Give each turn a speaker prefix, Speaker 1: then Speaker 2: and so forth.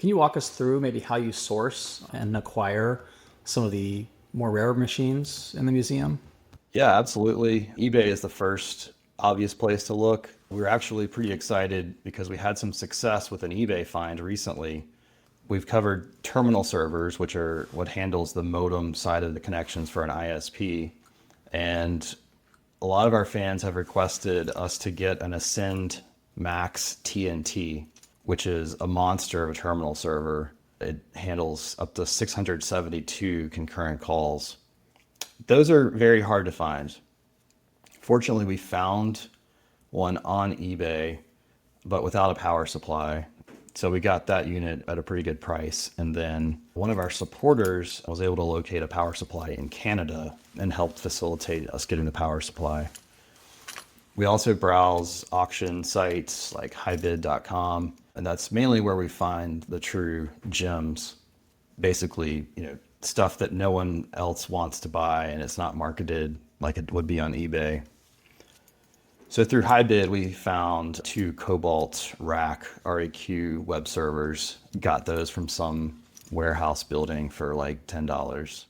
Speaker 1: Can you walk us through maybe how you source and acquire some of the more rare machines in the museum?
Speaker 2: Yeah, absolutely. eBay is the first obvious place to look. We were actually pretty excited because we had some success with an eBay find recently. We've covered terminal servers, which are what handles the modem side of the connections for an ISP. And a lot of our fans have requested us to get an Ascend MAX TNT, which is a monster of a terminal server. It handles up to 672 concurrent calls. Those are very hard to find. Fortunately, we found one on eBay, but without a power supply. So we got that unit at a pretty good price. And then one of our supporters was able to locate a power supply in Canada and helped facilitate us getting the power supply. We also browse auction sites like highbid.com, and that's mainly where we find the true gems. Basically, stuff that no one else wants to buy and it's not marketed like it would be on eBay. So through Highbid, we found two Cobalt Rack RAQ web servers. Got those from some warehouse building for like $10.